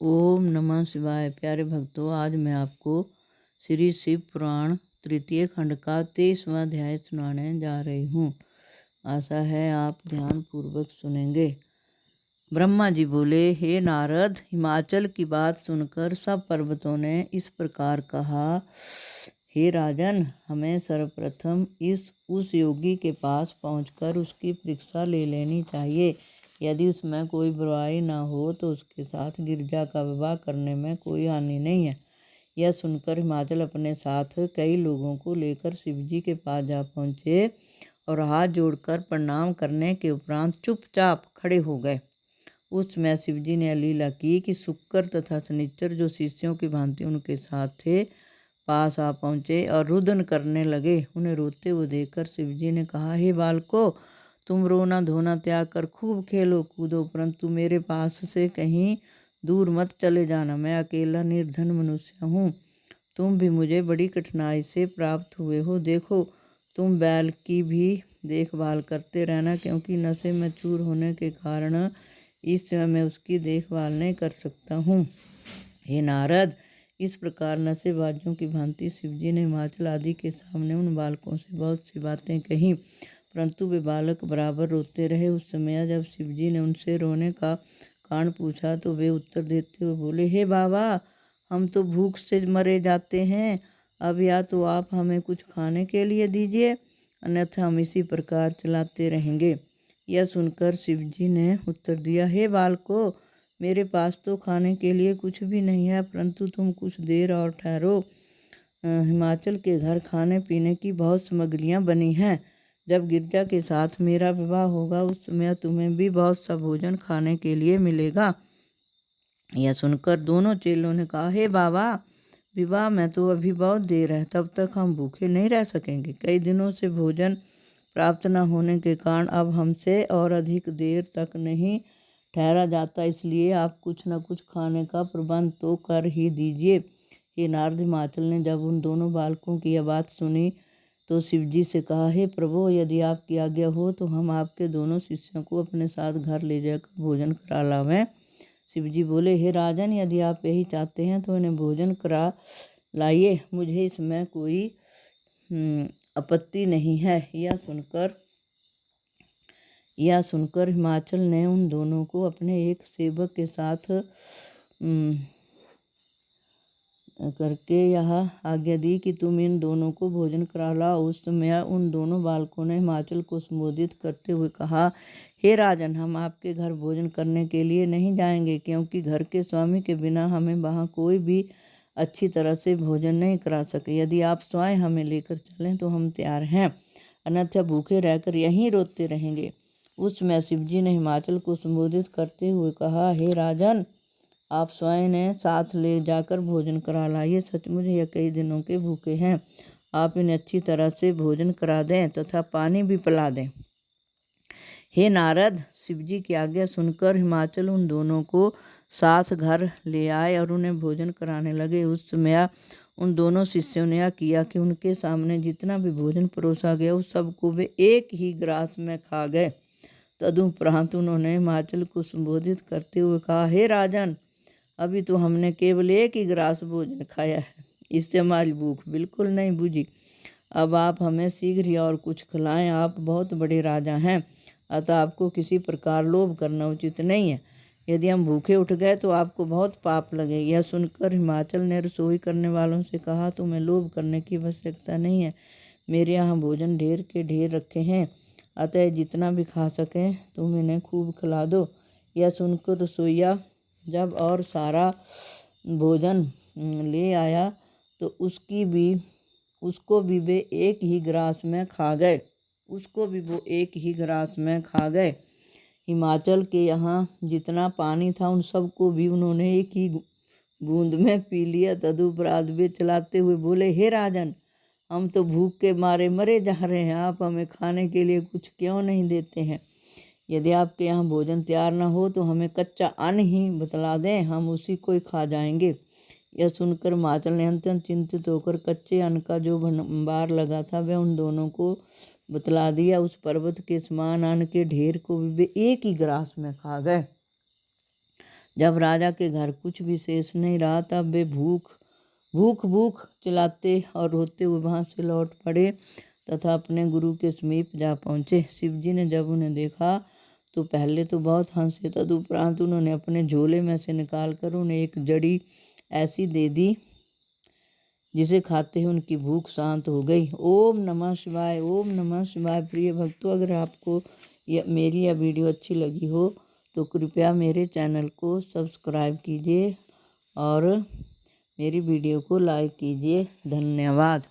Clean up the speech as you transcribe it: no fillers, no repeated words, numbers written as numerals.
ओम नमः शिवाय। प्यारे भक्तों, आज मैं आपको श्री शिव पुराण तृतीय खंड का 23वां अध्याय सुनाने जा रही हूँ। आशा है आप ध्यान पूर्वक सुनेंगे। ब्रह्मा जी बोले, हे नारद, हिमाचल की बात सुनकर सब पर्वतों ने इस प्रकार कहा, हे राजन, हमें सर्वप्रथम उस योगी के पास पहुंचकर उसकी परीक्षा ले लेनी चाहिए। यदि उसमें कोई बुराई न हो तो उसके साथ गिरजा का विवाह करने में कोई हानि नहीं है। यह सुनकर हिमाचल अपने साथ कई लोगों को लेकर शिवजी के पास जा पहुँचे और हाथ जोड़कर प्रणाम करने के उपरांत चुपचाप खड़े हो गए। उस समय शिवजी ने लीला की कि शुक्र तथा शनिचर जो शिष्यों की भांति उनके साथ थे, पास आ पहुँचे और रुदन करने लगे। उन्हें रोते हुए देखकर शिवजी ने कहा, हे बालको, तुम रोना धोना त्याग कर खूब खेलो कूदो, परंतु मेरे पास से कहीं दूर मत चले जाना। मैं अकेला निर्धन मनुष्य हूँ। तुम भी मुझे बड़ी कठिनाई से प्राप्त हुए हो। देखो, तुम बैल की भी देखभाल करते रहना, क्योंकि नशे में चूर होने के कारण इस समय मैं उसकी देखभाल नहीं कर सकता हूँ। हे नारद, इस प्रकार नशेबाजों की भांति शिवजी ने हिमाचल आदि के सामने उन बालकों से बहुत सी बातें कहीं, परंतु वे बालक बराबर रोते रहे। उस समय जब शिवजी ने उनसे रोने का कारण पूछा तो वे उत्तर देते हुए बोले, हे बाबा, हम तो भूख से मरे जाते हैं। अब या तो आप हमें कुछ खाने के लिए दीजिए, अन्यथा हम इसी प्रकार चलाते रहेंगे। यह सुनकर शिवजी ने उत्तर दिया, हे बालको, मेरे पास तो खाने के लिए कुछ भी नहीं है, परंतु तुम कुछ देर और ठहरो। हिमाचल के घर खाने पीने की बहुत सामग्रियाँ बनी हैं। जब गिरजा के साथ मेरा विवाह होगा उस समय तुम्हें भी बहुत सा भोजन खाने के लिए मिलेगा। यह सुनकर दोनों चेलों ने कहा, हे बाबा, विवाह में तो अभी बहुत देर है, तब तक हम भूखे नहीं रह सकेंगे। कई दिनों से भोजन प्राप्त न होने के कारण अब हमसे और अधिक देर तक नहीं ठहरा जाता, इसलिए आप कुछ न कुछ खाने का प्रबंध तो कर ही दीजिए। हे नारद, हिमाचल ने जब उन दोनों बालकों की यह बात सुनी तो शिवजी से कहा, हे प्रभु, यदि आपकी आज्ञा हो तो हम आपके दोनों शिष्यों को अपने साथ घर ले जाकर भोजन करा लावें। शिवजी बोले, हे राजन, यदि आप यही चाहते हैं तो इन्हें भोजन करा लाइए, मुझे इसमें कोई आपत्ति नहीं है। यह सुनकर हिमाचल ने उन दोनों को अपने एक सेवक के साथ करके यह आज्ञा दी कि तुम इन दोनों को भोजन करा लाओ। उस समय उन दोनों बालकों ने हिमाचल को संबोधित करते हुए कहा, हे राजन, हम आपके घर भोजन करने के लिए नहीं जाएंगे, क्योंकि घर के स्वामी के बिना हमें वहाँ कोई भी अच्छी तरह से भोजन नहीं करा सके। यदि आप स्वयं हमें लेकर चलें तो हम तैयार हैं, अन्यथा भूखे रहकर यहीं रोते रहेंगे। उस समय शिवजी ने हिमाचल को संबोधित करते हुए कहा, हे राजन, आप स्वयं ने साथ ले जाकर भोजन करा लाइए। सचमुच यह कई दिनों के भूखे हैं। आप इन्हें अच्छी तरह से भोजन करा दें तथा पानी भी पिला दें। हे नारद, शिवजी की आज्ञा सुनकर हिमाचल उन दोनों को साथ घर ले आए और उन्हें भोजन कराने लगे। उस समय उन दोनों शिष्यों ने यह किया कि उनके सामने जितना भी भोजन परोसा गया उस सबको वे एक ही ग्रास में खा गए। तदुपरांत उन्होंने हिमाचल को संबोधित करते हुए कहा, हे राजन, अभी तो हमने केवल एक ही ग्रास भोजन खाया है, इससे हमारी भूख बिल्कुल नहीं बुझी। अब आप हमें शीघ्र ही और कुछ खिलाएं। आप बहुत बड़े राजा हैं, अतः आपको किसी प्रकार लोभ करना उचित नहीं है। यदि हम भूखे उठ गए तो आपको बहुत पाप लगे। यह सुनकर हिमाचल ने रसोई करने वालों से कहा, तुम्हें लोभ करने की आवश्यकता नहीं है। मेरे यहाँ भोजन ढेर के ढेर रखे हैं, अतः जितना भी खा सकें तुम इन्हें खूब खिला दो। यह सुनकर रसोइया जब और सारा भोजन ले आया तो उसको भी वे एक ही ग्रास में खा गए। हिमाचल के यहाँ जितना पानी था उन सबको भी उन्होंने एक ही बूंद में पी लिया। तदुपरांत वे चलाते हुए बोले, हे राजन, हम तो भूख के मारे मरे जा रहे हैं, आप हमें खाने के लिए कुछ क्यों नहीं देते हैं? यदि आपके यहाँ भोजन तैयार न हो तो हमें कच्चा अन्न ही बतला दें, हम उसी को ही खा जाएंगे। यह सुनकर हिमाचल ने अत्यंत चिंतित होकर कच्चे अन्न का जो भंडार लगा था वह उन दोनों को बतला दिया। उस पर्वत के समान अन्न के ढेर को भी वे एक ही ग्रास में खा गए। जब राजा के घर कुछ भी शेष नहीं रहा तब वे भूख भूख भूख चिल्लाते और रोते हुए वहाँ से लौट पड़े तथा अपने गुरु के समीप जा पहुँचे। शिवजी ने जब उन्हें देखा तो पहले तो बहुत हंसे, तदुपरांत उन्होंने अपने झोले में से निकाल कर उन्हें एक जड़ी ऐसी दे दी जिसे खाते ही उनकी भूख शांत हो गई। ओम नमः शिवाय, ओम नमः शिवाय। प्रिय भक्तों, अगर आपको मेरी यह वीडियो अच्छी लगी हो तो कृपया मेरे चैनल को सब्सक्राइब कीजिए और मेरी वीडियो को लाइक कीजिए। धन्यवाद।